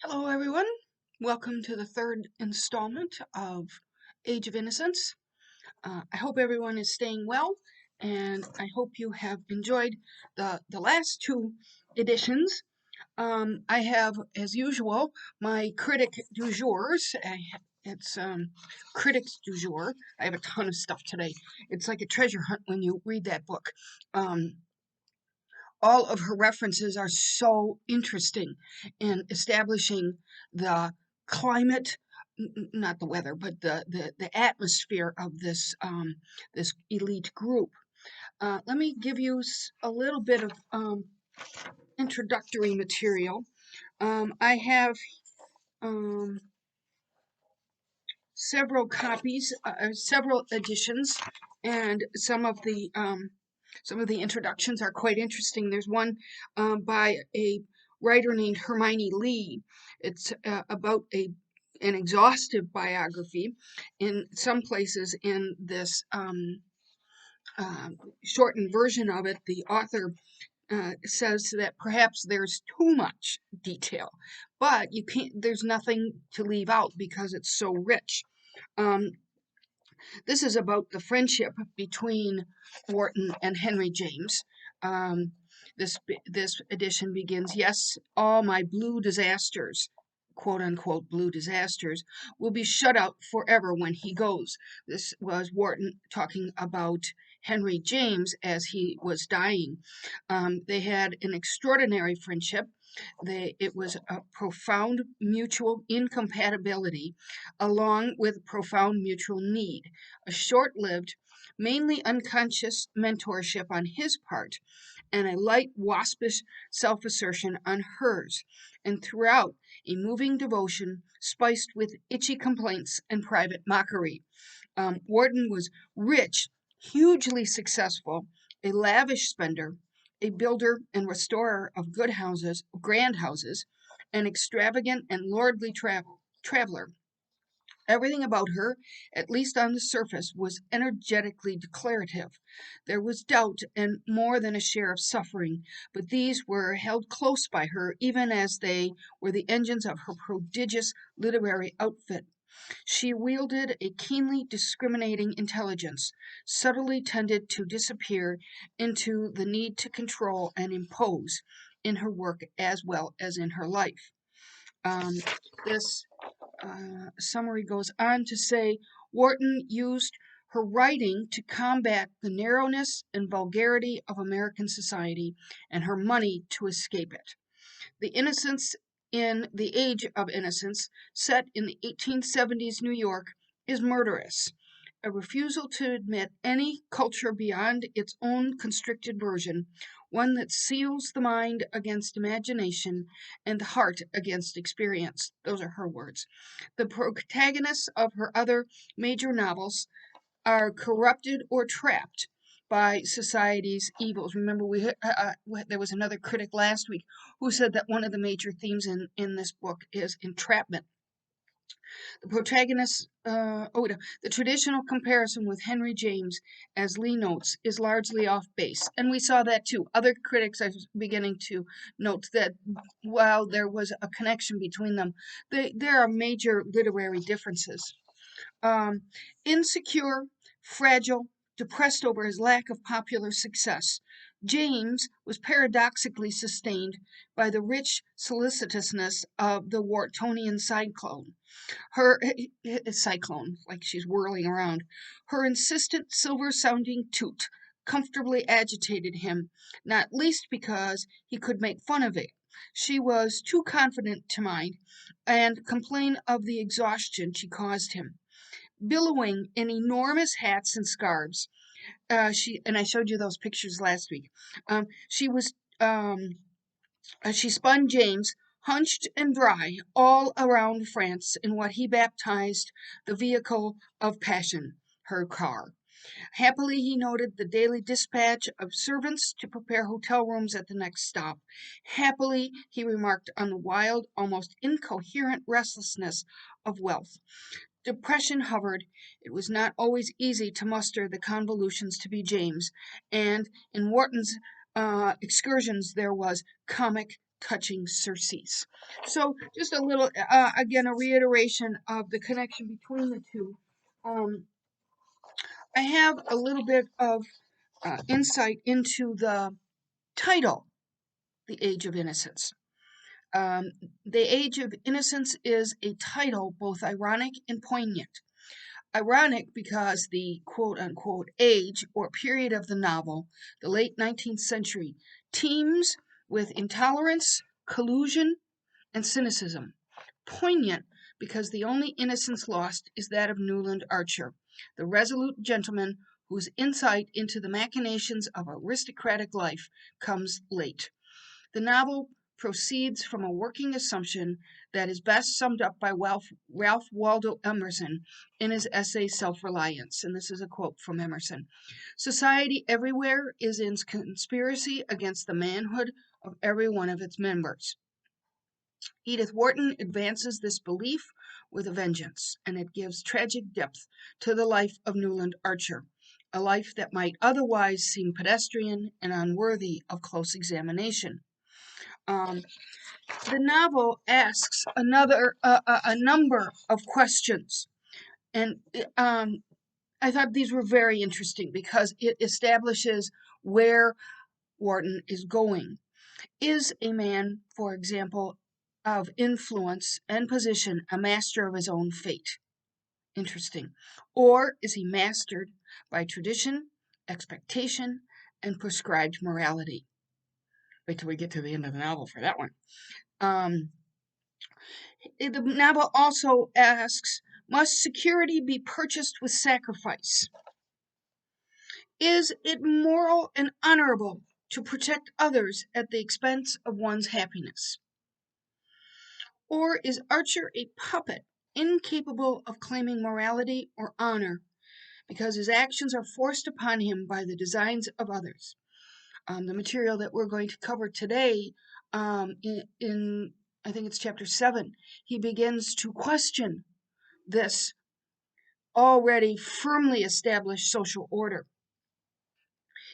Hello, everyone. Welcome to the third installment of Age of Innocence. I hope everyone is staying well, and I hope you have enjoyed the last two editions. I have, as usual, my critic du jours. It's critics du jour. I have a ton of stuff today. It's like a treasure hunt when you read that book. Um, all of her references are so interesting in establishing the climate, not the weather, but the atmosphere of this elite group. Let me give you a little bit of introductory material. I have um, several editions, and some of the introductions are quite interesting. There's one by a writer named Hermione Lee. It's about an exhaustive biography. In some places in this shortened version of it, the author says that perhaps there's too much detail, but you can't. There's nothing to leave out because it's so rich. Um, this is about the friendship between Wharton and Henry James. Um, this edition begins, yes, all my blue disasters, quote unquote blue disasters, will be shut out forever when he goes. This was Wharton talking about Henry James as he was dying. They had an extraordinary friendship. It was a profound mutual incompatibility along with profound mutual need, a short-lived, mainly unconscious mentorship on his part, and a light waspish self-assertion on hers, and throughout a moving devotion spiced with itchy complaints and private mockery. Wharton was rich, hugely successful, a lavish spender, a builder and restorer of good houses, grand houses, an extravagant and lordly traveler. Everything about her, at least on the surface, was energetically declarative. There was doubt and more than a share of suffering, but these were held close by her even as they were the engines of her prodigious literary outfit. She wielded a keenly discriminating intelligence, subtly tended to disappear into the need to control and impose in her work as well as in her life. This summary goes on to say Wharton used her writing to combat the narrowness and vulgarity of American society and her money to escape it. The Innocence in the Age of Innocence, set in the 1870s New York, is murderous. A refusal to admit any culture beyond its own constricted version, one that seals the mind against imagination and the heart against experience. Those are her words. The protagonists of her other major novels are corrupted or trapped by society's evils. Remember, there was another critic last week who said that one of the major themes in this book is entrapment. The protagonist, the traditional comparison with Henry James, as Lee notes, is largely off base. And we saw that too. Other critics are beginning to note that while there was a connection between them, there are major literary differences. Um, Insecure, fragile, depressed over his lack of popular success, James was paradoxically sustained by the rich solicitousness of the Whartonian cyclone. Her cyclone, like she's whirling around. Her insistent silver-sounding toot comfortably agitated him, not least because he could make fun of it. She was too confident to mind, and complain of the exhaustion she caused him. Billowing in enormous hats and scarves, I showed you those pictures last week. She was she spun James, hunched and dry, all around France in what he baptized the vehicle of passion, her car. Happily, he noted the daily dispatch of servants to prepare hotel rooms at the next stop. Happily, he remarked on the wild, almost incoherent restlessness of wealth. Depression hovered. It was not always easy to muster the convolutions to be James, and in Wharton's excursions there was comic touching surcease. So just a little, again, a reiteration of the connection between the two. I have a little bit of insight into the title, The Age of Innocence. The Age of Innocence is a title both ironic and poignant. Ironic because the quote unquote age or period of the novel, the late 19th century, teems with intolerance, collusion, and cynicism. Poignant because the only innocence lost is that of Newland Archer, the resolute gentleman whose insight into the machinations of aristocratic life comes late. The novel proceeds from a working assumption that is best summed up by Ralph Waldo Emerson in his essay Self-Reliance, and this is a quote from Emerson. Society everywhere is in conspiracy against the manhood of every one of its members. Edith Wharton advances this belief with a vengeance, and it gives tragic depth to the life of Newland Archer, a life that might otherwise seem pedestrian and unworthy of close examination. The novel asks a number of questions, and I thought these were very interesting because it establishes where Wharton is going. Is a man, for example, of influence and position a master of his own fate? Interesting. Or is he mastered by tradition, expectation, and prescribed morality? Wait till we get to the end of the novel for that one. The novel also asks, must security be purchased with sacrifice? Is it moral and honorable to protect others at the expense of one's happiness? Or is Archer a puppet, incapable of claiming morality or honor because his actions are forced upon him by the designs of others? The material that we're going to cover today, in I think it's chapter 7, he begins to question this already firmly established social order.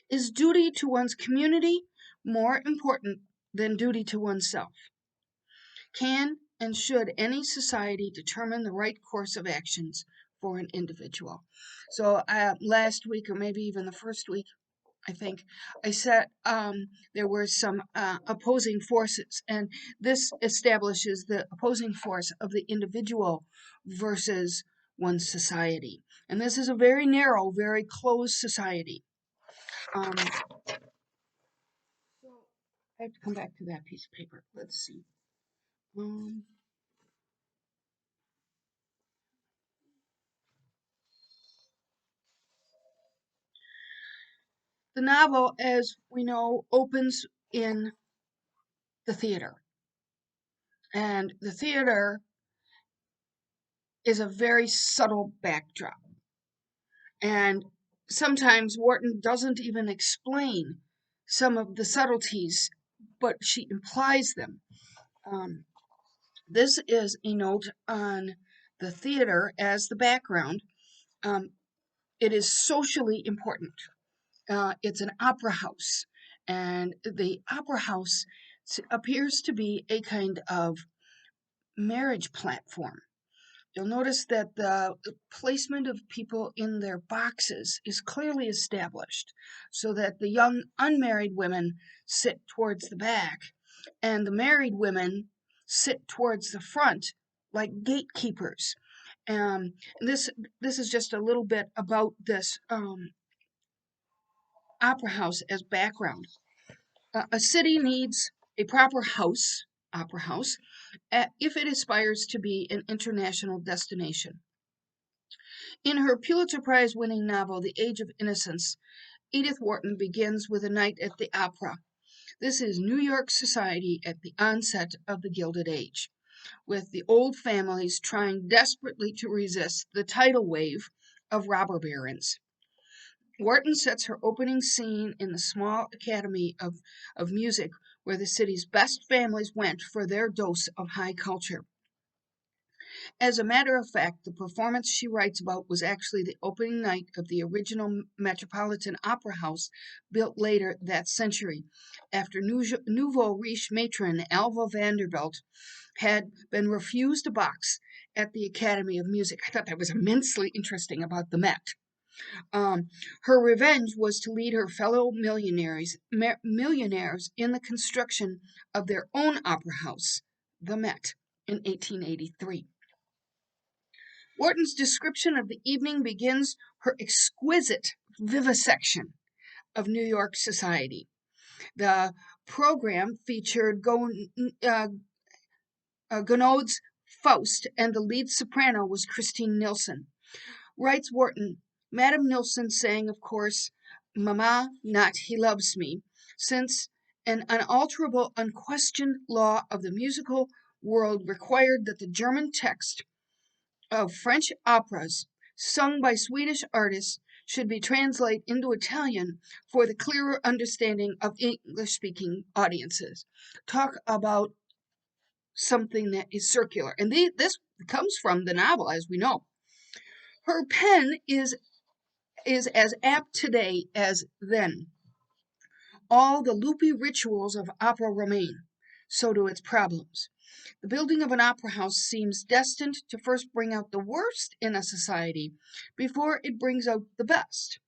Is duty to one's community more important than duty to oneself? Can and should any society determine the right course of actions for an individual? So last week, or maybe even the first week, I think, I said there were some opposing forces, and this establishes the opposing force of the individual versus one's society. And this is a very narrow, very closed society. So I have to come back to that piece of paper. Let's see. The novel, as we know, opens in the theater. And the theater is a very subtle backdrop. And sometimes Wharton doesn't even explain some of the subtleties, but she implies them. This is a note on the theater as the background. It is socially important. It's an opera house, and the opera house appears to be a kind of marriage platform. You'll notice that the placement of people in their boxes is clearly established so that the young unmarried women sit towards the back and the married women sit towards the front like gatekeepers. This is just a little bit about this opera house as background. A city needs a proper opera house, if it aspires to be an international destination. In her Pulitzer Prize winning novel, The Age of Innocence, Edith Wharton begins with a night at the opera. This is New York society at the onset of the Gilded Age, with the old families trying desperately to resist the tidal wave of robber barons. Wharton sets her opening scene in the small academy of music where the city's best families went for their dose of high culture. As a matter of fact, the performance she writes about was actually the opening night of the original Metropolitan Opera House built later that century, after nouveau riche matron Alva Vanderbilt had been refused a box at the Academy of Music. I thought that was immensely interesting about the Met. Her revenge was to lead her fellow millionaires in the construction of their own opera house, the Met, in 1883. Wharton's description of the evening begins her exquisite vivisection of New York society. The program featured Gounod's Faust, and the lead soprano was Christine Nilsson. Writes Wharton, Madame Nilsson sang, of course, Mamma, not He Loves Me, since an unalterable, unquestioned law of the musical world required that the German text of French operas sung by Swedish artists should be translated into Italian for the clearer understanding of English-speaking audiences. Talk about something that is circular. And this comes from the novel, as we know. Her pen is as apt today as then. All the loopy rituals of opera remain. So do its problems. The building of an opera house seems destined to first bring out the worst in a society before it brings out the best.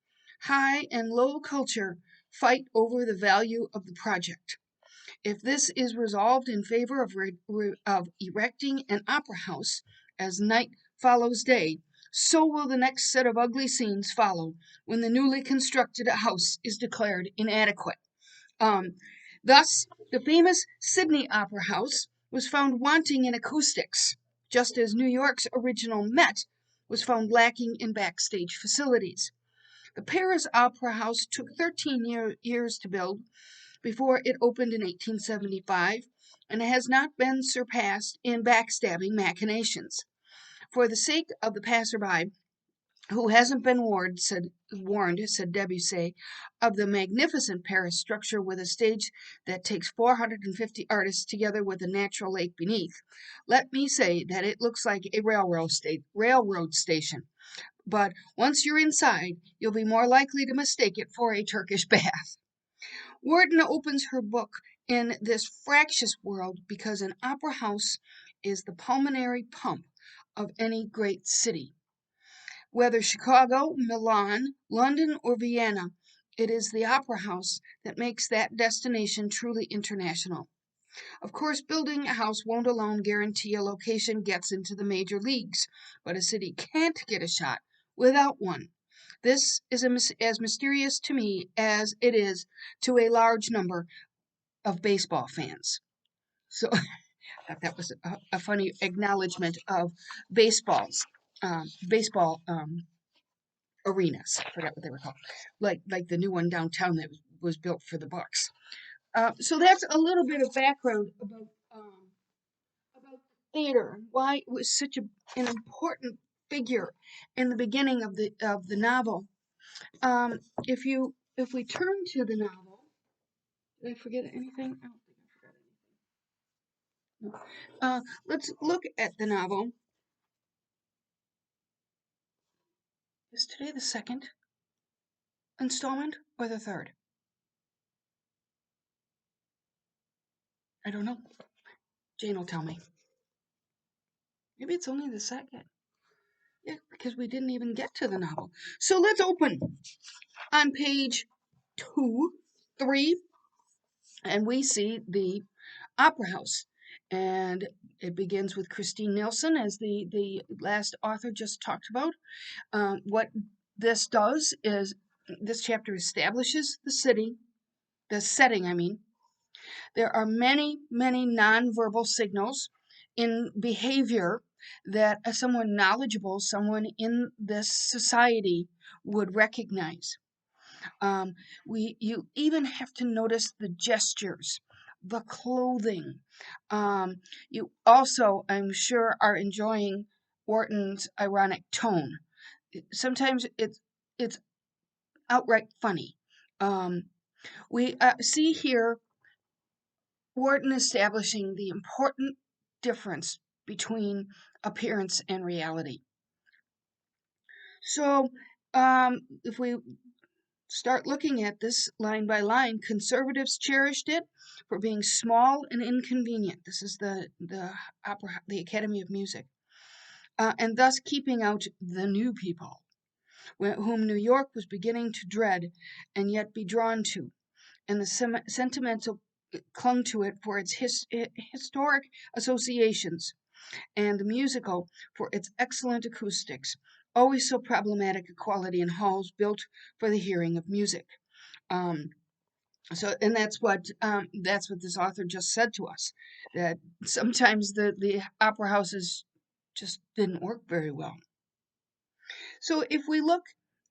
High and low culture fight over the value of the project. If this is resolved in favor of erecting an opera house as night follows day, so will the next set of ugly scenes follow when the newly constructed house is declared inadequate. Thus, the famous Sydney Opera House was found wanting in acoustics, just as New York's original Met was found lacking in backstage facilities. The Paris Opera House took 13 years to build before it opened in 1875 and has not been surpassed in backstabbing machinations. For the sake of the passerby, who hasn't been warned, said Debussy, of the magnificent Paris structure with a stage that takes 450 artists together with a natural lake beneath, let me say that it looks like a railroad station. But once you're inside, you'll be more likely to mistake it for a Turkish bath. Wharton opens her book in this fractious world because an opera house is the pulmonary pump of any great city. Whether Chicago, Milan, London, or Vienna, it is the opera house that makes that destination truly international. Of course, building a house won't alone guarantee a location gets into the major leagues, but a city can't get a shot without one. This is as mysterious to me as it is to a large number of baseball fans. So I thought that was a funny acknowledgement of baseball arenas. I forgot what they were called, like the new one downtown that was built for the Bucks. So that's a little bit of background about theater and why it was such an important figure in the beginning of the novel. If we turn to the novel, did I forget anything? I don't think I forgot anything. No. Let's look at the novel. Is today the second installment or the third? I don't know. Jane will tell me. Maybe it's only the second. Yeah, because we didn't even get to the novel. So let's open on page 2, 3, and we see the opera house. And it begins with Christine Nilsson, as the last author just talked about. What this does is this chapter establishes the setting, I mean. There are many, many nonverbal signals in behavior that someone knowledgeable, someone in this society would recognize. You even have to notice the gestures, the clothing. You also, I'm sure, are enjoying Wharton's ironic tone. Sometimes it's outright funny. We see here Wharton establishing the important difference between appearance and reality. So, if we start looking at this line by line, conservatives cherished it for being small and inconvenient. This is the Academy of Music, and thus keeping out the new people, whom New York was beginning to dread and yet be drawn to, and the sentimental clung to it for its historic associations, and the musical for its excellent acoustics, always so problematic a quality in halls built for the hearing of music. Um, and that's what this author just said to us, that sometimes the opera houses just didn't work very well. So if we look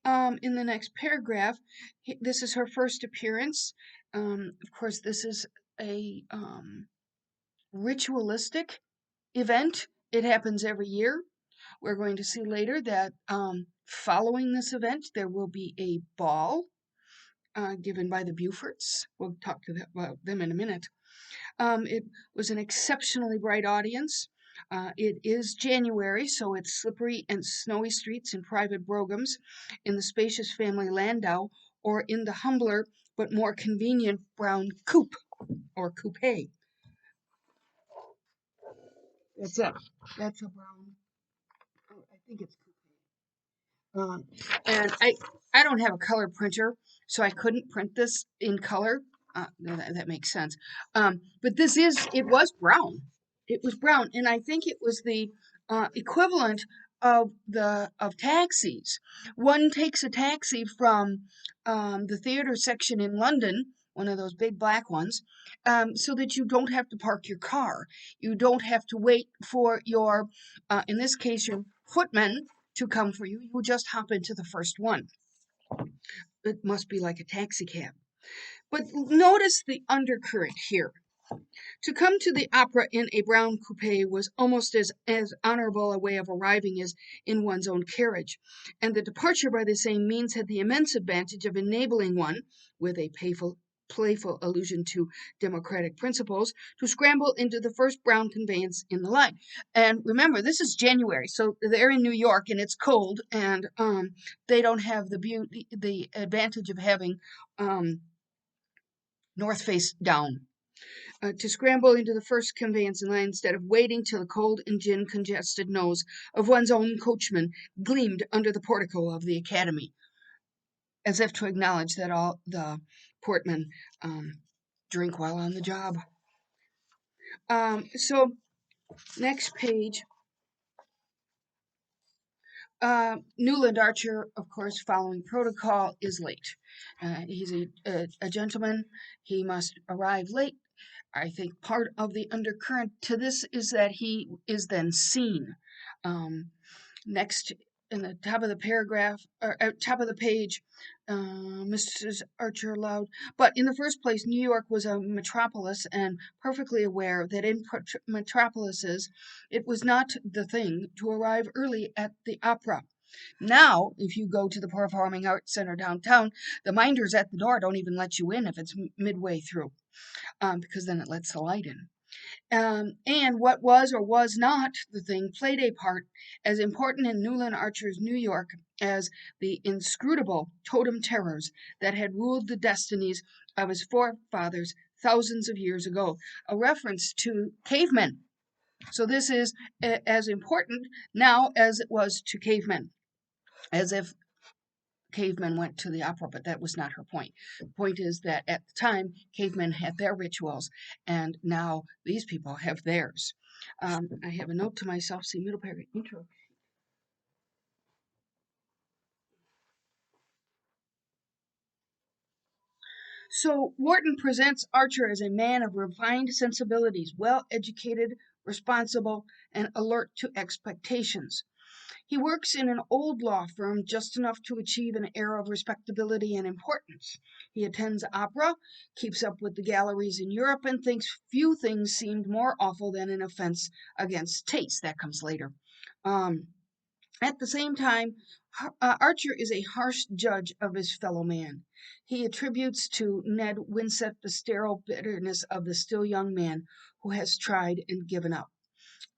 in the next paragraph, this is her first appearance. Of course, this is a ritualistic event. It happens every year. We're going to see later that following this event, there will be a ball given by the Bufords. We'll talk about them in a minute. It was an exceptionally bright audience. It is January, so it's slippery and snowy streets and private broughams in the spacious family landau, or in the humbler but more convenient brown coupe or coupe. That's it. That's a brown. Oh, I think it's Um, and I don't have a color printer, so I couldn't print this in color. That makes sense. But it was brown. It was brown, and I think it was the equivalent of taxis. One takes a taxi from the theater section in London, one of those big black ones, so that you don't have to park your car. You don't have to wait for your, in this case, your footman to come for you. You just hop into the first one. It must be like a taxi cab. But notice the undercurrent here. To come to the opera in a brown coupe was almost as honorable a way of arriving as in one's own carriage, and the departure by the same means had the immense advantage of enabling one, with a playful allusion to democratic principles, to scramble into the first brown conveyance in the line. And remember, this is January, so they're in New York and it's cold, and they don't have the advantage of having north face down. To scramble into the first conveyance in line instead of waiting till the cold and gin congested nose of one's own coachman gleamed under the portico of the academy, as if to acknowledge that all the portmen drink while on the job. So next page. Newland Archer, of course, following protocol, is late. He's a gentleman. He must arrive late. I think part of the undercurrent to this is that he is then seen. Next, in the top of the paragraph, or top of the page, Mrs. Archer aloud. But in the first place, New York was a metropolis, and perfectly aware that in metropolises it was not the thing to arrive early at the opera. Now, if you go to the Performing Arts Center downtown, the minders at the door don't even let you in if it's midway through, because then it lets the light in. And what was or was not the thing played a part as important in Newland Archer's New York as the inscrutable totem terrors that had ruled the destinies of his forefathers thousands of years ago. A reference to cavemen. So this is as important now as it was to cavemen, as if cavemen went to the opera, but that was not her point. The point is that at the time, cavemen had their rituals, and now these people have theirs. I have a note to myself, see middle paragraph intro. So Wharton presents Archer as a man of refined sensibilities, well educated, responsible, and alert to expectations. He works in an old law firm just enough to achieve an air of respectability and importance. He attends opera, keeps up with the galleries in Europe, and thinks few things seemed more awful than an offense against taste. That comes later. At the same time, Archer is a harsh judge of his fellow man. He attributes to Ned Winsett the sterile bitterness of the still young man who has tried and given up.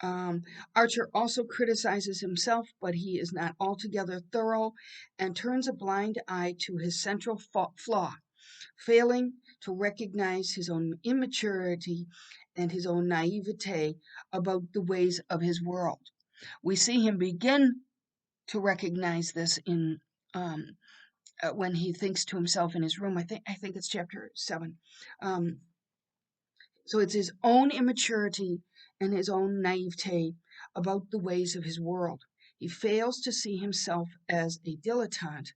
Archer also criticizes himself, but he is not altogether thorough and turns a blind eye to his central flaw, failing to recognize his own immaturity and his own naivete about the ways of his world. We see him begin to recognize this in when he thinks to himself in his room. I think it's chapter 7. Um, so it's his own immaturity and his own naivete about the ways of his world. He fails to see himself as a dilettante,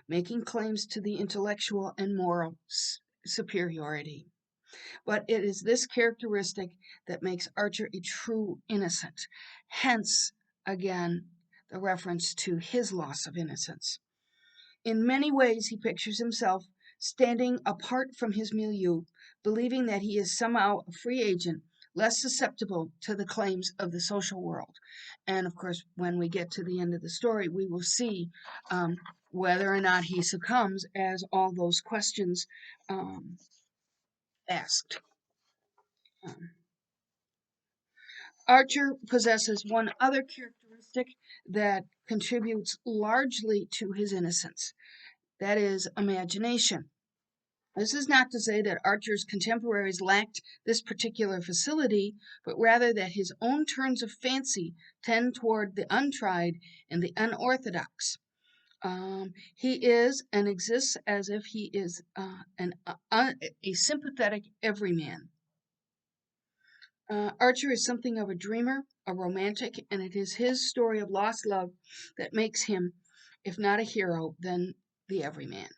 making claims to the intellectual and moral superiority. But it is this characteristic that makes Archer a true innocent. Hence, again, the reference to his loss of innocence. In many ways, he pictures himself standing apart from his milieu, believing that he is somehow a free agent, less susceptible to the claims of the social world. And of course, when we get to the end of the story, we will see whether or not he succumbs as all those questions um, asked. Um, Archer possesses one other characteristic that contributes largely to his innocence. That is imagination. This is not to say that Archer's contemporaries lacked this particular facility, but rather that his own turns of fancy tend toward the untried and the unorthodox. He is and exists as if he is a sympathetic everyman. Archer is something of a dreamer, a romantic, and it is his story of lost love that makes him, if not a hero, then the everyman.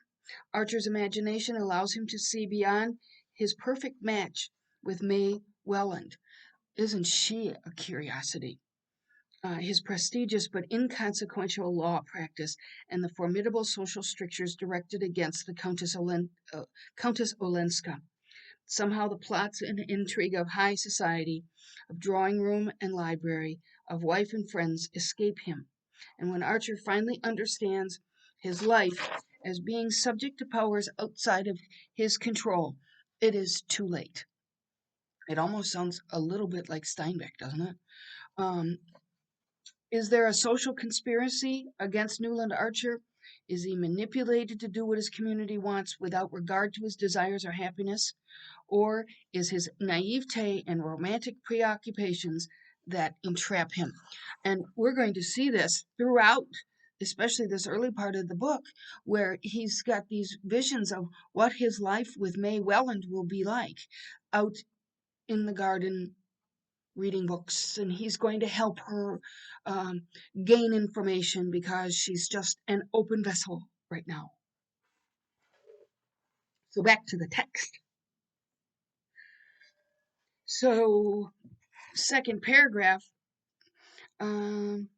Archer's imagination allows him to see beyond his perfect match with May Welland. Isn't she a curiosity? His prestigious but inconsequential law practice and the formidable social strictures directed against the Countess Olenska. Somehow the plots and intrigue of high society, of drawing room and library, of wife and friends escape him. And when Archer finally understands his life as being subject to powers outside of his control, it is too late. It almost sounds a little bit like Steinbeck, doesn't it? Um, is there a social conspiracy against Newland Archer? Is he manipulated to do what his community wants without regard to his desires or happiness? Or is his naivete and romantic preoccupations that entrap him? And we're going to see this throughout, especially this early part of the book, where he's got these visions of what his life with May Welland will be like out in the garden reading books, and he's going to help her um, gain information because she's just an open vessel right now. So back to the text. So, second paragraph. Um,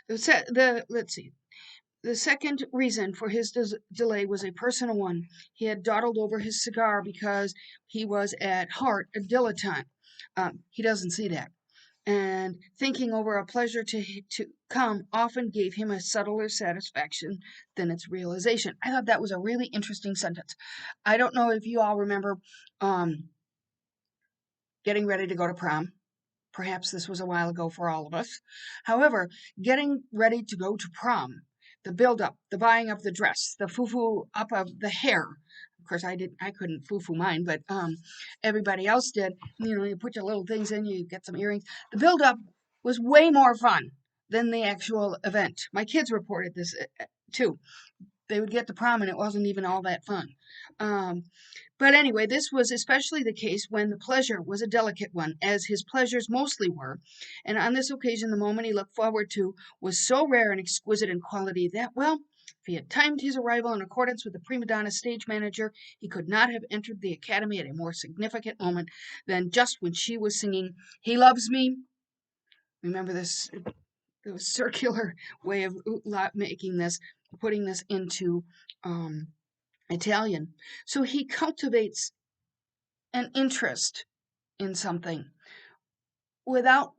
let's see. The second reason for his delay was a personal one. He had dawdled over his cigar because he was at heart a dilettante. He doesn't see that. And thinking over a pleasure to come often gave him a subtler satisfaction than its realization. I thought that was a really interesting sentence. I don't know if you all remember getting ready to go to prom. Perhaps this was a while ago for all of us. However, getting ready to go to prom, the build up, the buying of the dress, the foo-foo up of the hair. Of course, I couldn't foo-foo mine, but everybody else did. You put your little things in, you get some earrings. The build up was way more fun than the actual event. My kids reported this too. They would get to prom and it wasn't even all that fun. But anyway, this was especially the case when the pleasure was a delicate one, as his pleasures mostly were. And on this occasion, the moment he looked forward to was so rare and exquisite in quality that, well, if he had timed his arrival in accordance with the prima donna stage manager, he could not have entered the academy at a more significant moment than just when she was singing "He Loves Me." Remember this the circular way of making this, putting this into Italian. So he cultivates an interest in something without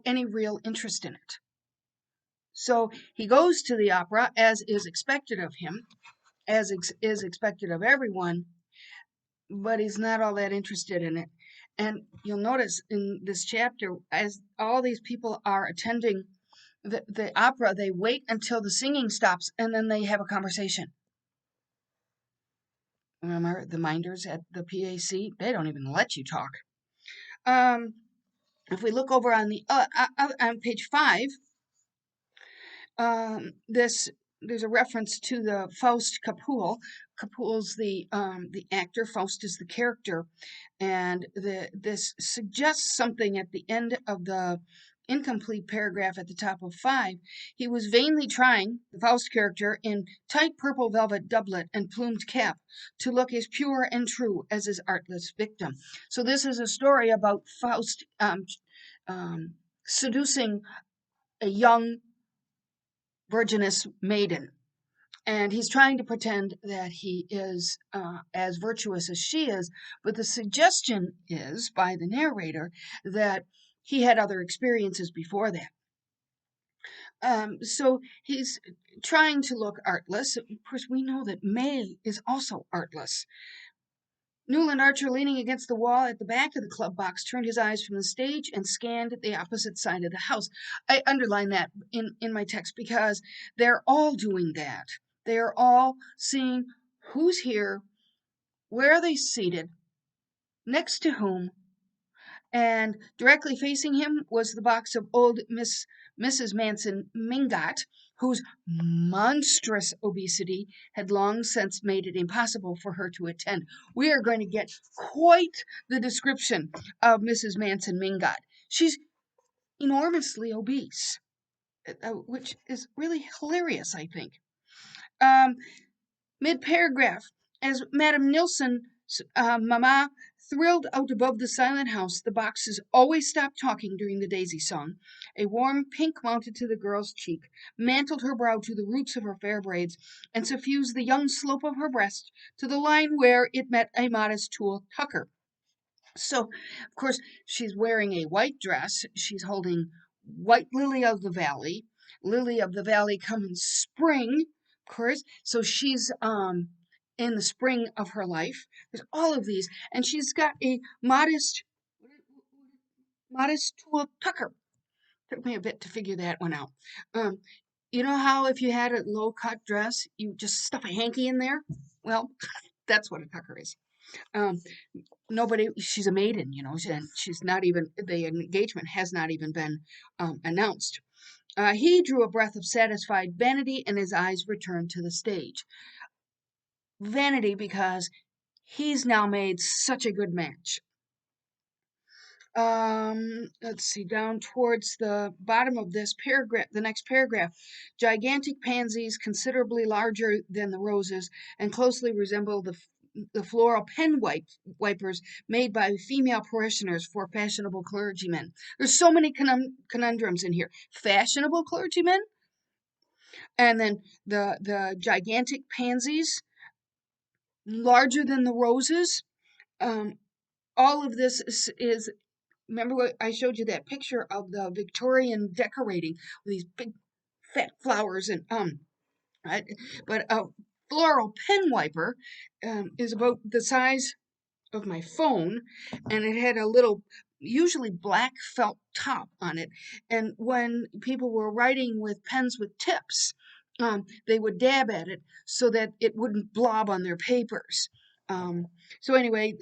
any real interest in it. So he goes to the opera as is expected of him, as is expected of everyone, but he's not all that interested in it. And you'll notice in this chapter, as all these people are attending the opera, they wait until the singing stops and then they have a conversation. Remember the minders at the PAC? They don't even let you talk. If we look over on the on page 5, this there's a reference to the Faust Capul. Capul's the actor. Faust is the character, and this suggests something at the end of the incomplete paragraph at the top of 5. He was vainly trying, the Faust character, in tight purple velvet doublet and plumed cap, to look as pure and true as his artless victim. So this is a story about Faust seducing a young virginous maiden. And he's trying to pretend that he is as virtuous as she is, but the suggestion is by the narrator that he had other experiences before that. So he's trying to look artless. Of course, we know that May is also artless. Newland Archer, leaning against the wall at the back of the club box, turned his eyes from the stage and scanned the opposite side of the house. I underline that in my text because they're all doing that. They're all seeing who's here, where are they seated, next to whom, and directly facing him was the box of old Mrs. Manson Mingot, whose monstrous obesity had long since made it impossible for her to attend. We are going to get quite the description of Mrs. Manson Mingot. She's enormously obese, which is really hilarious, I think. Um, Mid-paragraph, as Madame Nilsson's mamma thrilled out above the silent house, the boxes always stopped talking during the daisy song. A warm pink mounted to the girl's cheek, mantled her brow to the roots of her fair braids, and suffused the young slope of her breast to the line where it met a modest tulle tucker. So, of course, she's wearing a white dress. She's holding white lily of the valley. Lily of the valley come in spring, of course. So she's in the spring of her life. There's all of these, and she's got a modest tulle tucker. Took me a bit to figure that one out. Um, you know how if you had a low cut dress, you just stuff a hanky in there? Well, that's what a tucker is. Um, Nobody, she's a maiden, and she's not even, the engagement has not even been announced. He drew a breath of satisfied vanity and his eyes returned to the stage. Vanity because he's now made such a good match. Let's see, down towards the bottom of this paragraph, the next paragraph. Gigantic pansies, considerably larger than the roses and closely resemble the floral wipers made by female parishioners for fashionable clergymen. There's so many conundrums in here. Fashionable clergymen, and then the gigantic pansies, larger than the roses. Um, all of this is remember what I showed you, that picture of the Victorian decorating with these big fat flowers and right? But a floral pen wiper is about the size of my phone, and it had a little, usually black felt top on it. And when people were writing with pens with tips, they would dab at it so that it wouldn't blob on their papers. Um, so anyway,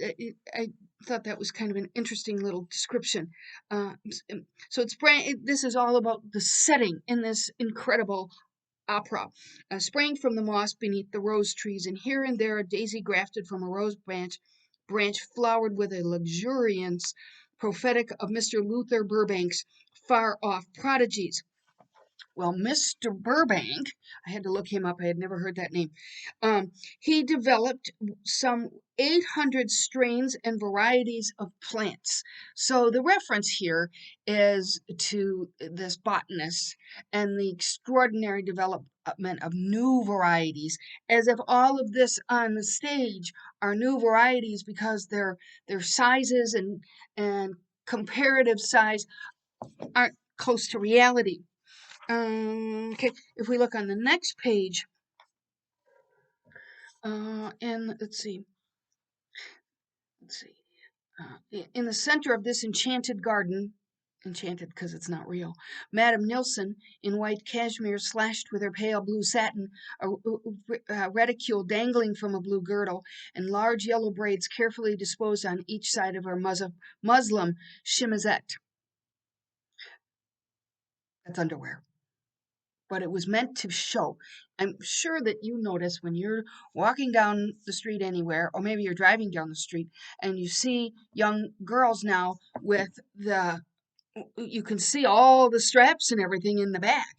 I thought that was kind of an interesting little description. So this is all about the setting in this incredible opera. Sprang from the moss beneath the rose trees, and here and there a daisy grafted from a rose branch flowered with a luxuriance prophetic of Mr. Luther Burbank's far off prodigies. Well, Mr. Burbank, I had to look him up. I had never heard that name. He developed some 800 strains and varieties of plants. So the reference here is to this botanist and the extraordinary development of new varieties, as if all of this on the stage are new varieties because their sizes and comparative size aren't close to reality. Okay, if we look on the next page, and let's see. In the center of this enchanted garden, enchanted because it's not real, Madame Nilsson, in white cashmere slashed with her pale blue satin, a reticule dangling from a blue girdle, and large yellow braids carefully disposed on each side of her muslin chemisette. That's underwear. But it was meant to show. I'm sure that you notice when you're walking down the street anywhere, or maybe you're driving down the street, and you see young girls now with you can see all the straps and everything in the back.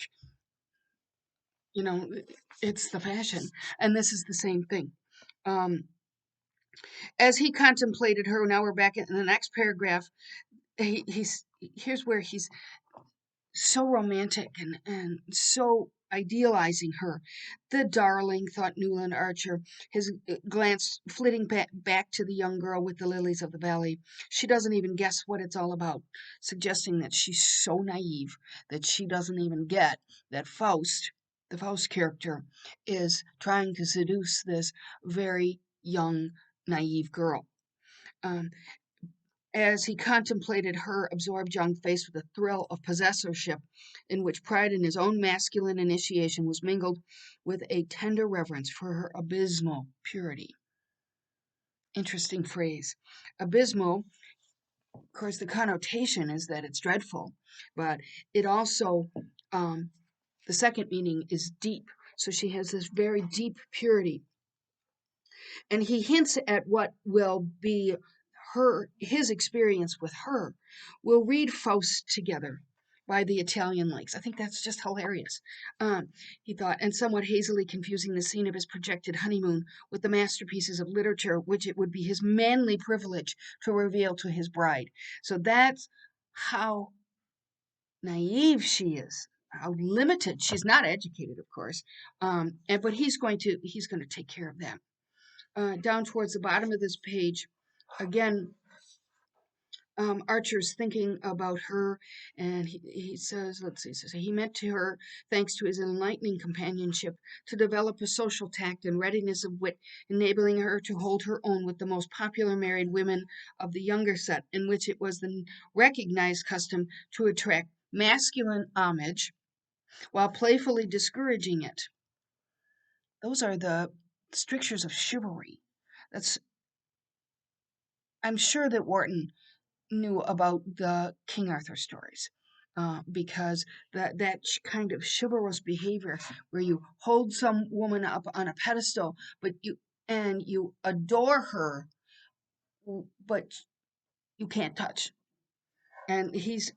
You know, it's the fashion. And this is the same thing. Um, as he contemplated her, now we're back in the next paragraph. Here's where he's so romantic and so idealizing her. The darling, thought Newland Archer, his glance flitting back to the young girl with the lilies of the valley. She doesn't even guess what it's all about, suggesting that she's so naive that she doesn't even get that Faust, the Faust character, is trying to seduce this very young, naive girl. Um, as he contemplated her absorbed young face with a thrill of possessorship in which pride in his own masculine initiation was mingled with a tender reverence for her abysmal purity. Interesting phrase. Abysmal, of course, the connotation is that it's dreadful, but it also, the second meaning is deep. So she has this very deep purity, and he hints at what will be his experience with her. We'll read Faust together by the Italian Lakes. I think that's just hilarious. He thought, and somewhat hazily confusing the scene of his projected honeymoon with the masterpieces of literature which it would be his manly privilege to reveal to his bride. So that's how naive she is, how limited. She's not educated, of course, but he's going to take care of that. Down towards the bottom of this page, again, Archer's thinking about her, and he says, let's see, he says, he meant to her, thanks to his enlightening companionship, to develop a social tact and readiness of wit, enabling her to hold her own with the most popular married women of the younger set, in which it was the recognized custom to attract masculine homage while playfully discouraging it. Those are the strictures of chivalry. That's I'm sure that Wharton knew about the King Arthur stories, because that kind of chivalrous behavior where you hold some woman up on a pedestal, but you adore her, but you can't touch. And he's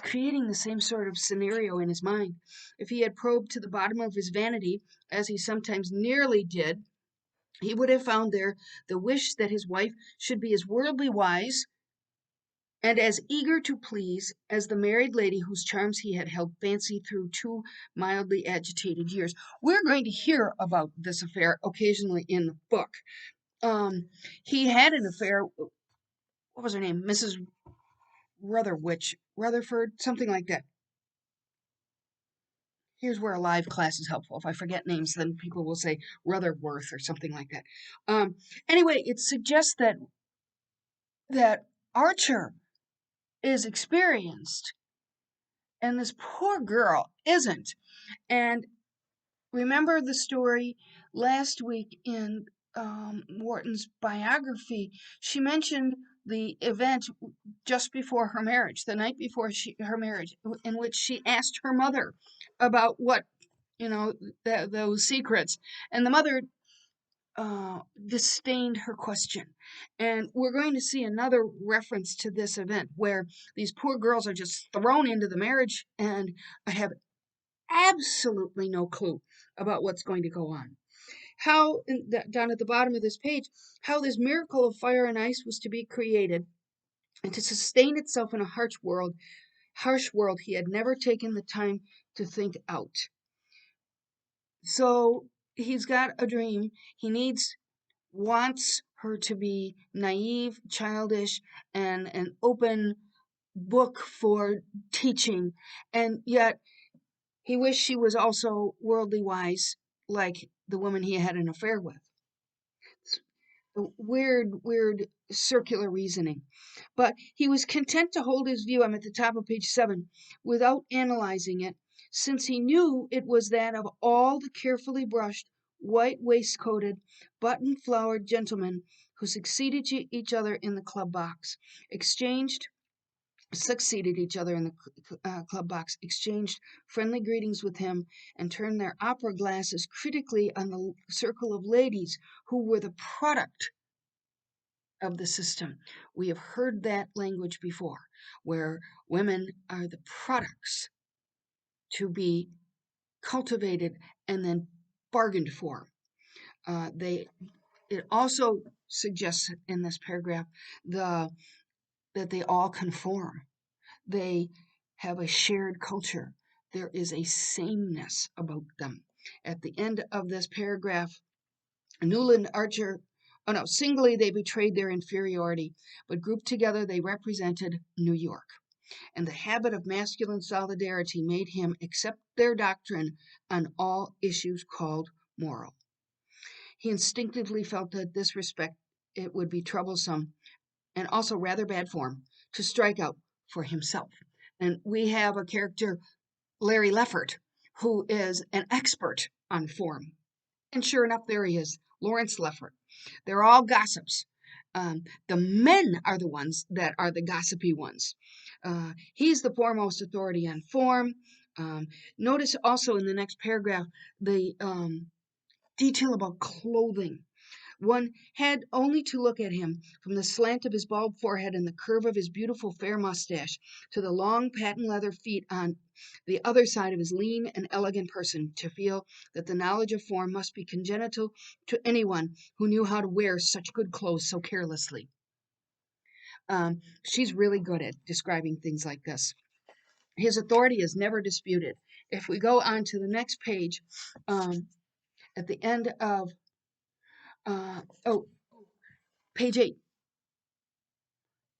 creating the same sort of scenario in his mind. If he had probed to the bottom of his vanity, as he sometimes nearly did, he would have found there the wish that his wife should be as worldly wise and as eager to please as the married lady whose charms he had held fancy through 2 mildly agitated years. We're going to hear about this affair occasionally in the book. He had an affair. What was her name? Mrs. Rutherford, something like that. Here's where a live class is helpful. If I forget names, then people will say Rutherworth or something like that. Anyway, it suggests that Archer is experienced and this poor girl isn't. And remember the story last week in Wharton's biography? She mentioned the event just before her marriage, the night before her marriage, in which she asked her mother about what, those secrets. And the mother disdained her question. And we're going to see another reference to this event where these poor girls are just thrown into the marriage and have absolutely no clue about what's going to go on. How, down at the bottom of this page, how this miracle of fire and ice was to be created and to sustain itself in a harsh world he had never taken the time to think out. So he's got a dream. He wants her to be naive, childish, and an open book for teaching, and yet he wished she was also worldly wise, like the woman he had an affair with. weird circular reasoning. But he was content to hold his view, I'm at the top of page 7, without analyzing it, since he knew it was that of all the carefully brushed, white waistcoated, button flowered gentlemen who each other in the club box, exchanged succeeded each other in the club box, exchanged friendly greetings with him, and turned their opera glasses critically on the circle of ladies who were the product of the system. We have heard that language before, where women are the products to be cultivated and then bargained for. They It also suggests in this paragraph that they all conform. They have a shared culture. There is a sameness about them. At the end of this paragraph, Newland Archer, oh no, singly they betrayed their inferiority, but grouped together they represented New York. And the habit of masculine solidarity made him accept their doctrine on all issues called moral. He instinctively felt that this respect it would be troublesome and also rather bad form to strike out for himself. And we have a character, Larry Leffert, who is an expert on form. And sure enough, there he is, Lawrence Leffert. They're all gossips. The men are the ones that are the gossipy ones. He's the foremost authority on form. Notice also in the next paragraph the detail about clothing. One had only to look at him, from the slant of his bald forehead and the curve of his beautiful fair mustache to the long patent leather feet on the other side of his lean and elegant person, to feel that the knowledge of form must be congenital to anyone who knew how to wear such good clothes so carelessly. She's really good at describing things like this. His authority is never disputed. If we go on to the next page, at the end of page 8,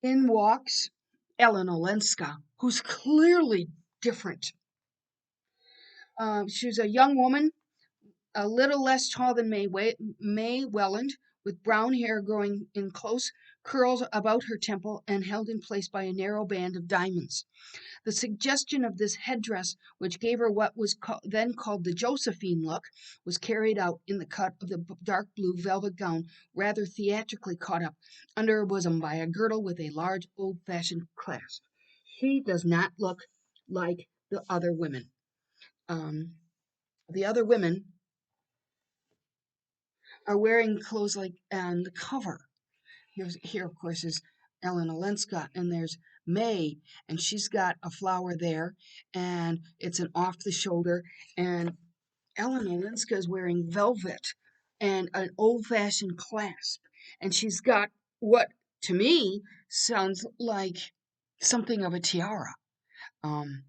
in walks Ellen Olenska, who's clearly different. She's a young woman, a little less tall than May Welland, with brown hair growing in close curls about her temple and held in place by a narrow band of diamonds. The suggestion of this headdress, which gave her what was then called the Josephine look, was carried out in the cut of the dark blue velvet gown, rather theatrically caught up under her bosom by a girdle with a large old-fashioned clasp. She does not look like the other women. The other women are wearing clothes like on the cover. Here, of course, is Ellen Olenska, and there's May, and she's got a flower there, and it's an off the shoulder, and Ellen Olenska is wearing velvet and an old fashioned clasp, and she's got what to me sounds like something of a tiara. Um,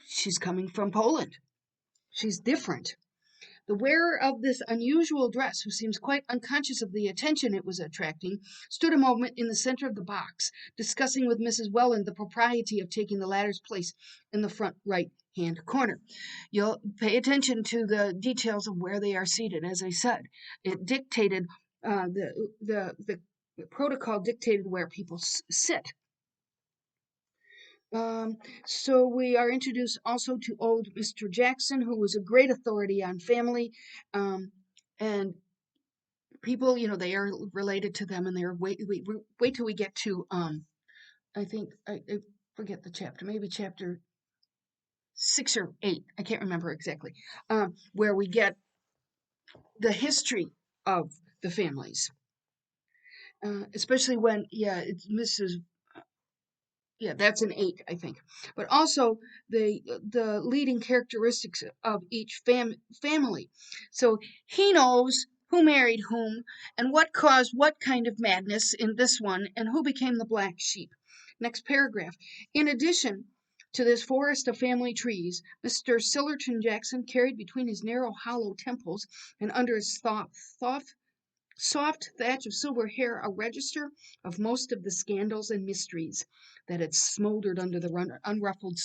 she's coming from Poland. She's different. The wearer of this unusual dress, who seems quite unconscious of the attention it was attracting, stood a moment in the center of the box, discussing with Mrs. Welland the propriety of taking the latter's place in the front right-hand corner. You'll pay attention to the details of where they are seated. As I said, it dictated the protocol dictated where people sit. So we are introduced also to old Mr. Jackson, who was a great authority on family, and people, they are related to them, and they're wait till we get to I think I forget the chapter, maybe chapter 6 or 8, I can't remember exactly, where we get the history of the families, especially when it's Mrs. Yeah, that's an 8, I think. But also the leading characteristics of each family. So he knows who married whom and what caused what kind of madness in this one and who became the black sheep. Next paragraph. In addition to this forest of family trees, Mr. Sillerton Jackson carried between his narrow hollow temples and under his soft thatch of silver hair a register of most of the scandals and mysteries that had smoldered under the unruffled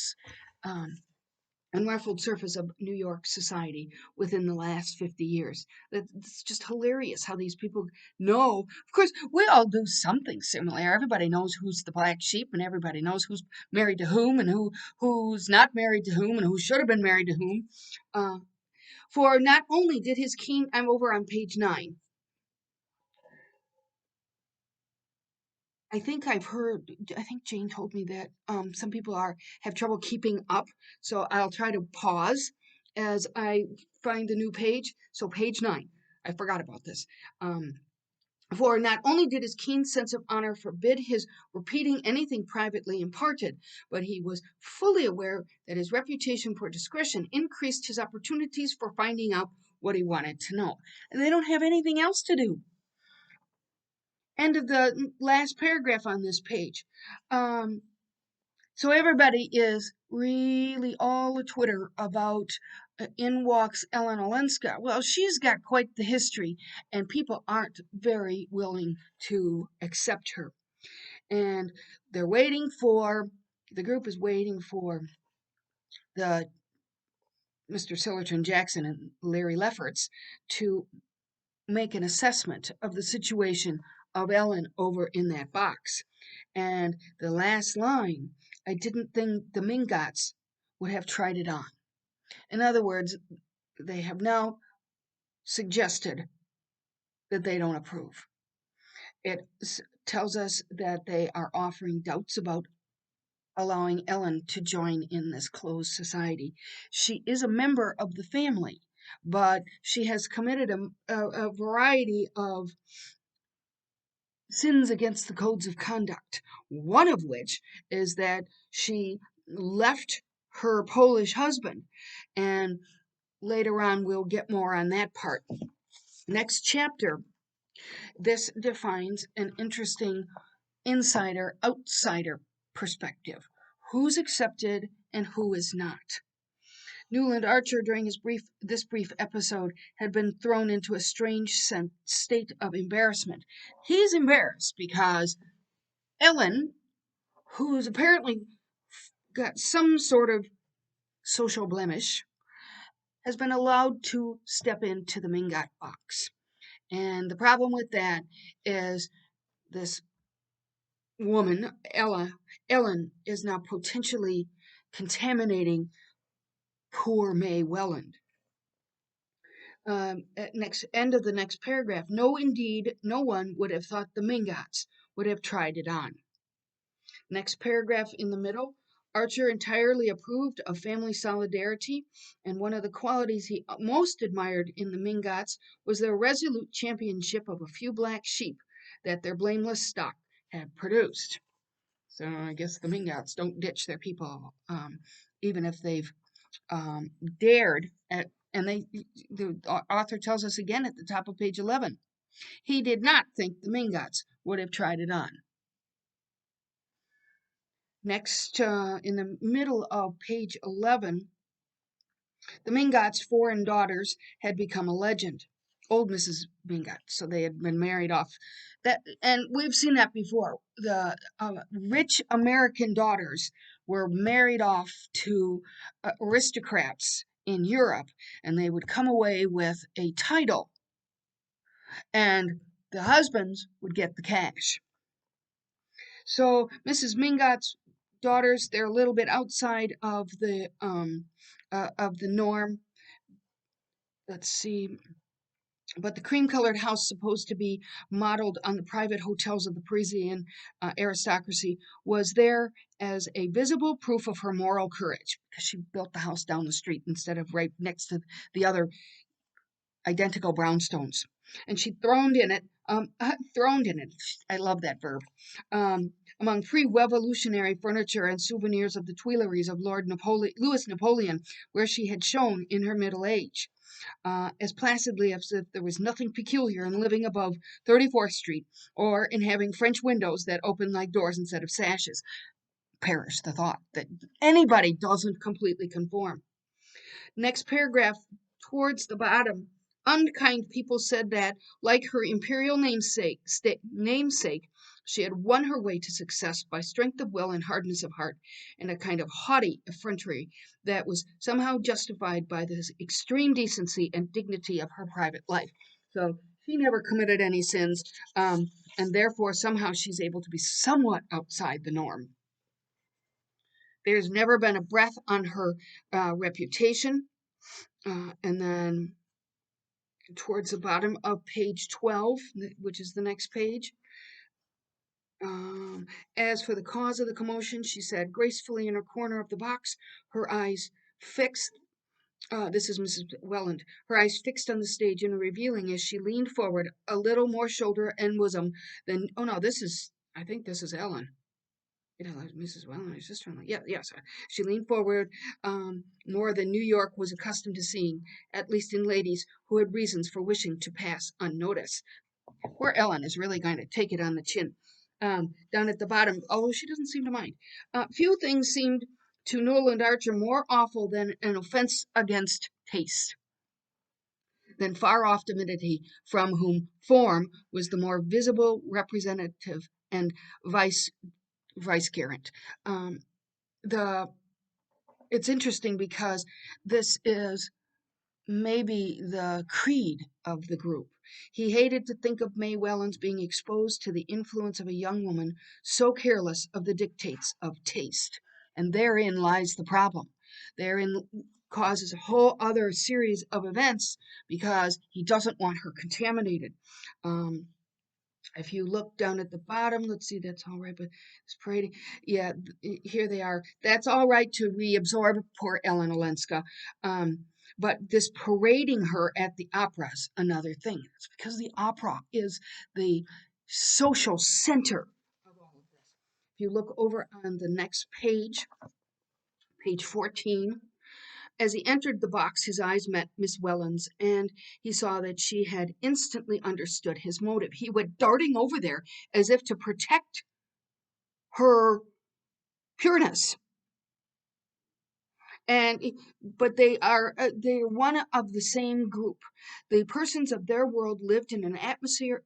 unruffled surface of New York society within the last 50 years. It's just hilarious how these people know. Of course, we all do something similar. Everybody knows who's the black sheep, and everybody knows who's married to whom, and who's not married to whom, and who should have been married to whom. Uh, for not only did his keen, I'm over on page 9. I think Jane told me that some people have trouble keeping up. So I'll try to pause as I find the new page. So page 9. I forgot about this. Um, for not only did his keen sense of honor forbid his repeating anything privately imparted, but he was fully aware that his reputation for discretion increased his opportunities for finding out what he wanted to know. And they don't have anything else to do. End of the last paragraph on this page. Um, so everybody is really all a Twitter about in walks Ellen Olenska. Well, she's got quite the history, and people aren't very willing to accept her. And they're waiting for, the group is waiting for the Mr. Sillerton Jackson and Larry Lefferts to make an assessment of the situation of Ellen over in that box. And the last line, I didn't think the Mingots would have tried it on. In other words, they have now suggested that they don't approve. It tells us that they are offering doubts about allowing Ellen to join in this closed society. She is a member of the family, but she has committed a variety of sins against the codes of conduct, one of which is that she left her Polish husband. And later on, we'll get more on that part. Next chapter, this defines an interesting insider outsider perspective. Who's accepted and who is not. Newland Archer, during this brief episode, had been thrown into a strange state of embarrassment. He's embarrassed because Ellen, who's apparently got some sort of social blemish, has been allowed to step into the Mingot box. And the problem with that is this woman, Ellen, is now potentially contaminating poor May Welland. At next end of the next paragraph, no, indeed, no one would have thought the Mingots would have tried it on. Next paragraph in the middle, Archer entirely approved of family solidarity, and one of the qualities he most admired in the Mingots was their resolute championship of a few black sheep that their blameless stock had produced. So I guess the Mingots don't ditch their people, even if they've dared at. And the author tells us again at the top of page 11, he did not think the Mingots would have tried it on. Next, in the middle of page 11, the Mingots' foreign daughters had become a legend. Old Mrs. Mingot, so they had been married off. And we've seen that before. The rich American daughters were married off to aristocrats in Europe, and they would come away with a title, and the husbands would get the cash. So Mrs. Mingot's daughters, they're a little bit outside of the norm. Let's see. But the cream-colored house, supposed to be modeled on the private hotels of the Parisian aristocracy, was there as a visible proof of her moral courage, because she built the house down the street instead of right next to the other identical brownstones. And she throned in it, I love that verb, among pre-revolutionary furniture and souvenirs of the Tuileries of Louis Napoleon, where she had shone in her middle age. As placidly as if there was nothing peculiar in living above 34th Street or in having French windows that open like doors instead of sashes. Perish the thought that anybody doesn't completely conform. Next paragraph, towards the bottom, unkind people said that, like her imperial namesake, She had won her way to success by strength of will and hardness of heart, and a kind of haughty effrontery that was somehow justified by the extreme decency and dignity of her private life. So she never committed any sins, and therefore somehow she's able to be somewhat outside the norm. There's never been a breath on her reputation. And then towards the bottom of page 12, which is the next page, as for the cause of the commotion, she sat gracefully in her corner of the box, her eyes fixed. This is Mrs. Welland. Her eyes fixed on the stage and revealing as she leaned forward a little more shoulder and bosom than. Oh no, I think this is Ellen. It is Mrs. Welland, her sister-in-law. Yeah, yes. She leaned forward more than New York was accustomed to seeing, at least in ladies who had reasons for wishing to pass unnoticed. Poor Ellen is really going to take it on the chin. Down at the bottom, although she doesn't seem to mind. Few things seemed to Newland Archer more awful than an offense against taste, than far off timidity, from whom form was the more visible representative and vice-gerent. The It's interesting because this is maybe the creed of the group. He hated to think of May Welland's being exposed to the influence of a young woman so careless of the dictates of taste. And therein lies the problem. Therein causes a whole other series of events because he doesn't want her contaminated. If you look down at the bottom, let's see, that's all right, but it's parading. Yeah, here they are. That's all right to reabsorb poor Ellen Olenska. But this parading her at the opera is another thing. It's because the opera is the social center of all of this. If you look over on the next page, page 14, as he entered the box, his eyes met Miss Welland's, and he saw that she had instantly understood his motive. He went darting over there as if to protect her pureness. And but they're one of the same group. The persons of their world lived in an atmosphere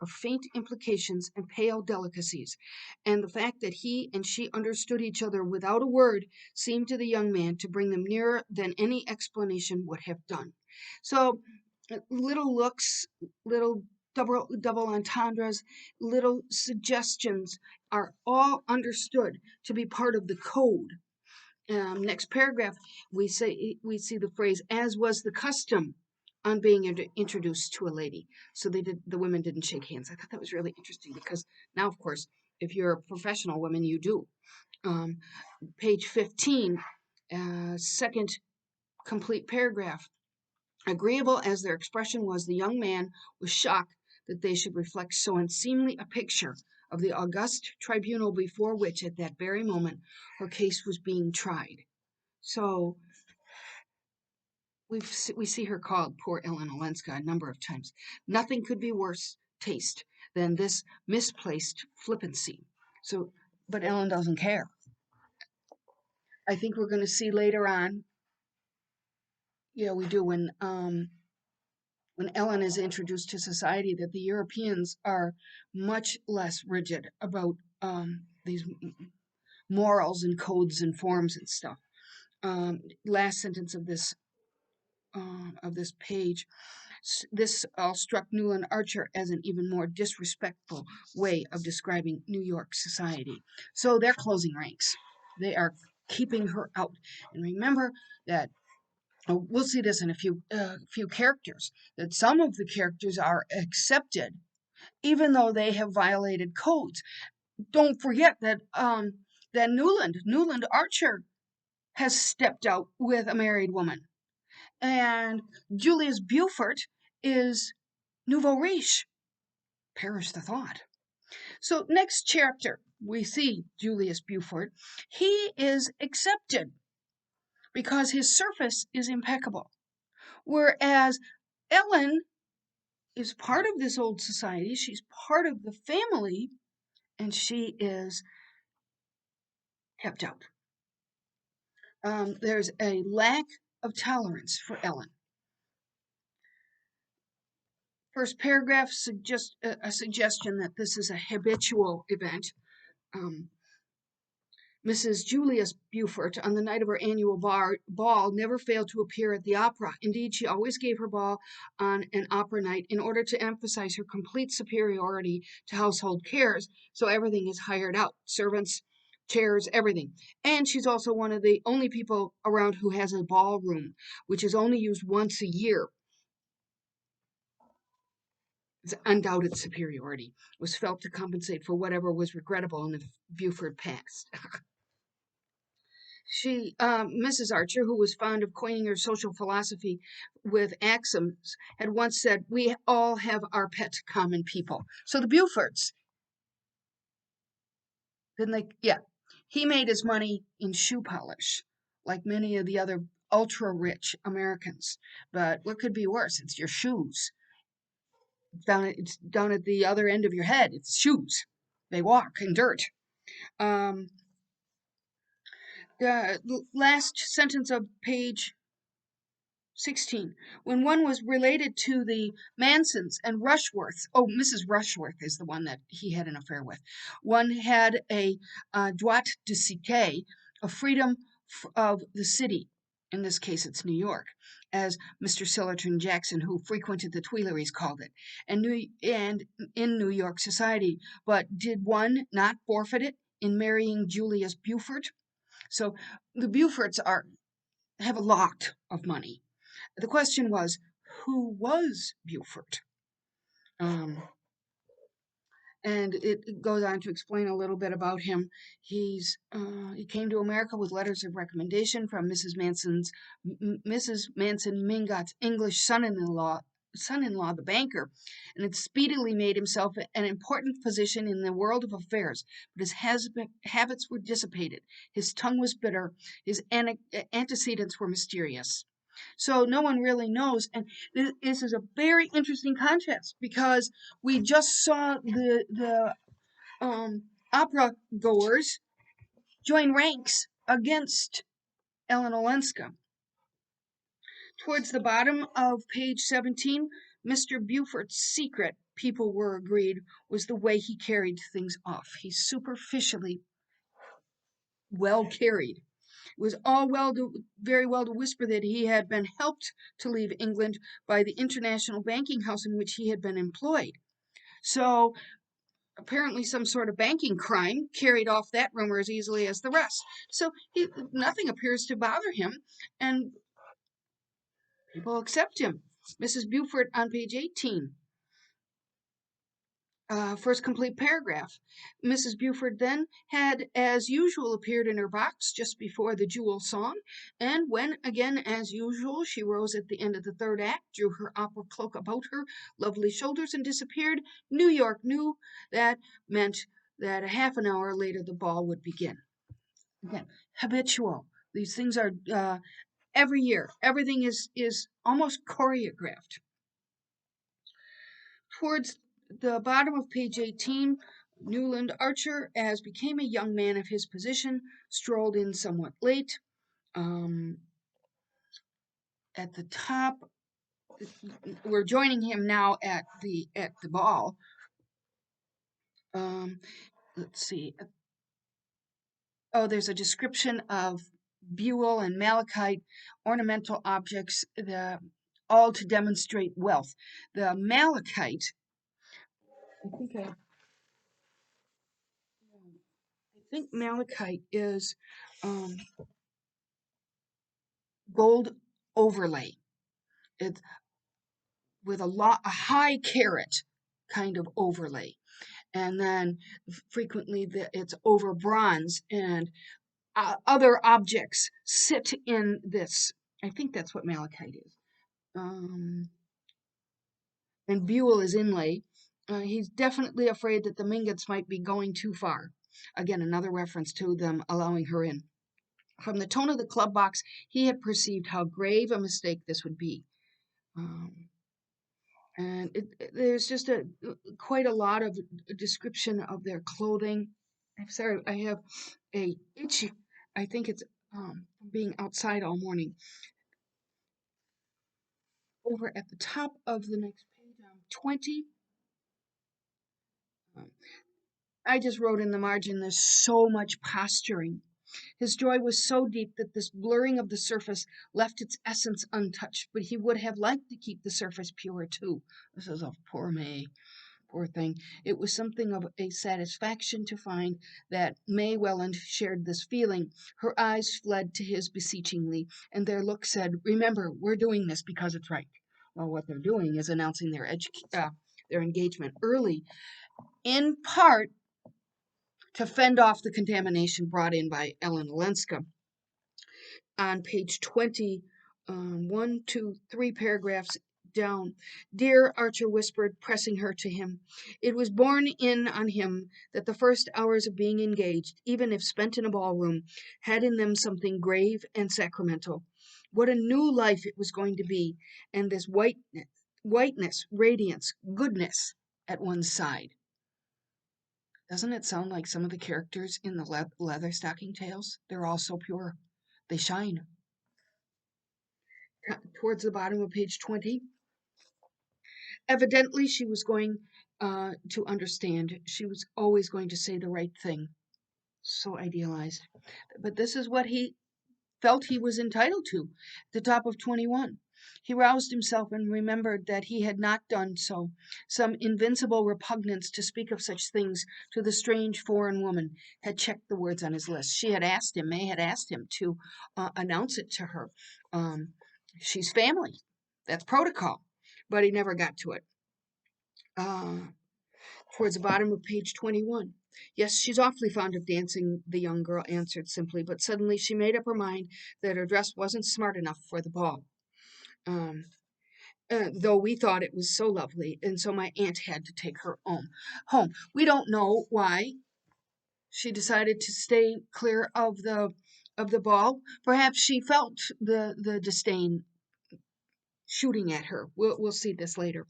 of faint implications and pale delicacies, and the fact that he and she understood each other without a word seemed to the young man to bring them nearer than any explanation would have done. So little looks, little double entendres, little suggestions are all understood to be part of the code. Next paragraph, we see the phrase "as was the custom" on being introduced to a lady. So the women didn't shake hands. I thought that was really interesting because now, of course, if you're a professional woman, you do. Page 15, second complete paragraph. Agreeable as their expression was, the young man was shocked that they should reflect so unseemly a picture of the august tribunal before which, at that very moment, her case was being tried. So we see her called poor Ellen Olenska a number of times. Nothing could be worse taste than this misplaced flippancy. So, but Ellen doesn't care. I think we're going to see later on. Yeah, we do when Ellen is introduced to society that the Europeans are much less rigid about these morals and codes and forms and stuff. Last sentence of this page. This all struck Newland Archer as an even more disrespectful way of describing New York society. So they're closing ranks. They are keeping her out. And remember that we'll see this in a few characters, that some of the characters are accepted even though they have violated codes. Don't forget that that Newland Archer has stepped out with a married woman. And Julius Beaufort is nouveau riche. Perish the thought. So next chapter, we see Julius Beaufort. He is accepted because his surface is impeccable. Whereas Ellen is part of this old society. She's part of the family, and she is kept out. There's a lack of tolerance for Ellen. First paragraph suggests a suggestion that this is a habitual event. Um, Mrs. Julius Beaufort, on the night of her annual ball, never failed to appear at the opera. Indeed, she always gave her ball on an opera night in order to emphasize her complete superiority to household cares. So everything is hired out, servants, chairs, everything. And she's also one of the only people around who has a ballroom, which is only used once a year. Its undoubted superiority was felt to compensate for whatever was regrettable in the Beaufort past. Mrs. Archer, who was fond of coining her social philosophy with axioms, had once said, "We all have our pet common people." So the Beauforts, didn't they? Yeah. He made his money in shoe polish, like many of the other ultra rich Americans. But what could be worse? It's your shoes. It's down at the other end of your head. It's shoes. They walk in dirt. Um, the last sentence of page 16. When one was related to the Mansons and Rushworths, oh, Mrs. Rushworth is the one that he had an affair with. One had a droit de cité, a freedom of the city. In this case, it's New York, as Mr. Sillerton Jackson, who frequented the Tuileries, called it, and in New York society. But did one not forfeit it in marrying Julius Beaufort? So the Beauforts have a lot of money. The question was, who was Beaufort? Um, and it goes on to explain a little bit about him. He came to America with letters of recommendation from Mrs. Manson Mingot's English son-in-law, the banker, and had speedily made himself an important position in the world of affairs. But his habits were dissipated, his tongue was bitter, his antecedents were mysterious. So no one really knows, and this is a very interesting contrast because we just saw the opera goers join ranks against Ellen Olenska. Towards the bottom of page 17, Mr. Beaufort's secret, people were agreed, was the way he carried things off. He superficially well carried. It was very well to whisper that he had been helped to leave England by the international banking house in which he had been employed. So apparently some sort of banking crime carried off that rumor as easily as the rest. So nothing appears to bother him, and people accept him. Mrs. Beaufort on page 18. First complete paragraph. Mrs. Beaufort then had, as usual, appeared in her box just before the Jewel song, and when, again, as usual, she rose at the end of the third act, drew her opera cloak about her lovely shoulders, and disappeared, New York knew that meant that a half an hour later the ball would begin. Again, habitual. These things are every year. Everything is almost choreographed. Towards the bottom of page 18, Newland Archer, as became a young man of his position, strolled in somewhat late. At the top, we're joining him now at the ball. Let's see. Oh, there's a description of buhl and malachite ornamental objects, all to demonstrate wealth. The malachite, I think malachite is gold overlay. It's with a high carat kind of overlay, and then frequently it's over bronze, and other objects sit in this. I think that's what malachite is. And buhl is inlay. He's definitely afraid that the Mingots might be going too far. Again, another reference to them allowing her in. From the tone of the club box, he had perceived how grave a mistake this would be. And there's just quite a lot of description of their clothing. I'm sorry, I have a itchy. I think it's being outside all morning. Over at the top of the next page on 20. I just wrote in the margin, there's so much posturing. His joy was so deep that this blurring of the surface left its essence untouched, but he would have liked to keep the surface pure too. This is a poor May. Poor thing. It was something of a satisfaction to find that May Welland shared this feeling. Her eyes fled to his beseechingly, and their look said, "Remember, we're doing this because it's right." Well, what they're doing is announcing their engagement early, in part to fend off the contamination brought in by Ellen Olenska. On page 20, 3 paragraphs down. "Dear," Archer whispered, pressing her to him. It was borne in on him that the first hours of being engaged, even if spent in a ballroom, had in them something grave and sacramental. What a new life it was going to be, and this whiteness, radiance, goodness at one's side. Doesn't it sound like some of the characters in the leather stocking tales? They're all so pure. They shine. Towards the bottom of page 20. Evidently, she was going to understand. She was always going to say the right thing. So idealized. But this is what he felt he was entitled to, at the top of 21. He roused himself and remembered that he had not done so. Some invincible repugnance to speak of such things to the strange foreign woman had checked the words on his list. May had asked him to announce it to her. She's family. That's protocol. But he never got to it. Towards the bottom of page 21. "Yes, she's awfully fond of dancing," the young girl answered simply, but suddenly she made up her mind that her dress wasn't smart enough for the ball. Um, though we thought it was so lovely, and so my aunt had to take her home. We don't know why she decided to stay clear of the ball. Perhaps she felt the disdain shooting at her. We'll see this later.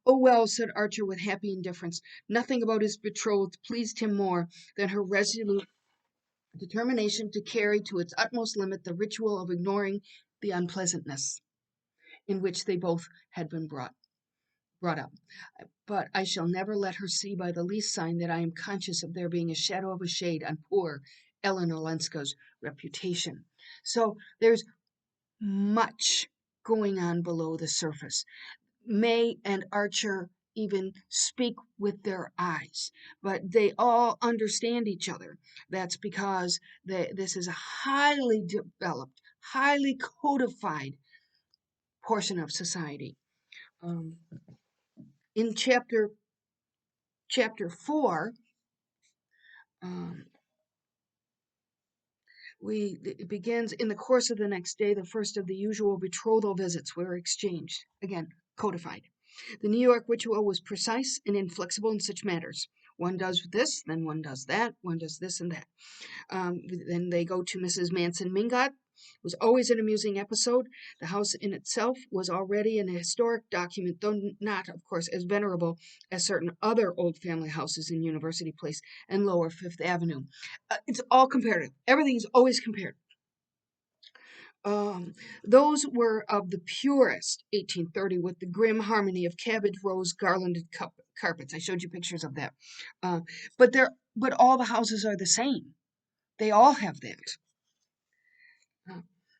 "Oh, well," said Archer with happy indifference. Nothing about his betrothed pleased him more than her resolute determination to carry to its utmost limit the ritual of ignoring the unpleasantness in which they both had been brought up. "But I shall never let her see by the least sign that I am conscious of there being a shadow of a shade on poor Ellen Olenska's reputation." So there's much going on below the surface. May and Archer even speak with their eyes, but they all understand each other. That's because this is a highly developed, highly codified portion of society. In chapter 4, um, it begins, "In the course of the next day, the first of the usual betrothal visits were exchanged." Again, codified. "The New York ritual was precise and inflexible in such matters. One does this, then one does that, one does this and that." Then they go to Mrs. Manson Mingot. It was always an amusing episode. The house in itself was already an historic document, though not, of course, as venerable as certain other old family houses in University Place and Lower Fifth Avenue. It's all comparative. Everything is always compared. Those were of the purest 1830, with the grim harmony of cabbage rose garlanded carpets. I showed you pictures of that. Uh, but all the houses are the same. They all have that.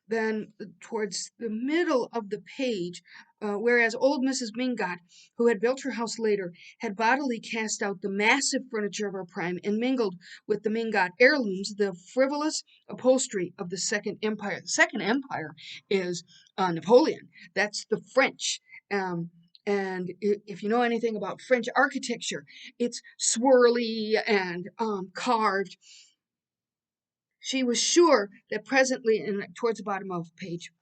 Then towards the middle of the page, whereas old Mrs. Mingot, who had built her house later, had bodily cast out the massive furniture of her prime and mingled with the Mingot heirlooms the frivolous upholstery of the Second Empire. The Second Empire is Napoleon. That's the French. And if you know anything about French architecture, it's swirly and carved. She was sure that presently, and towards the bottom of page,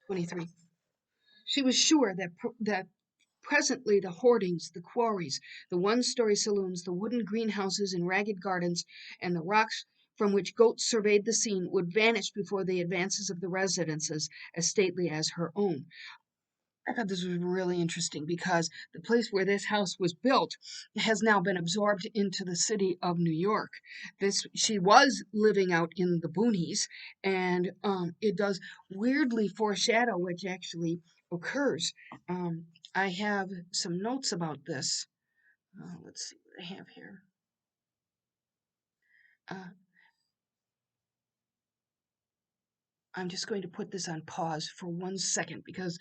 23, she was sure that presently the hoardings, the quarries, the one-story saloons, the wooden greenhouses and ragged gardens, and the rocks from which goats surveyed the scene would vanish before the advances of the residences as stately as her own. I thought this was really interesting because the place where this house was built has now been absorbed into the city of New York. She was living out in the boonies, and it does weirdly foreshadow which actually occurs. I have some notes about this. Let's see what I have here. Uh, I'm just going to put this on pause for 1 second because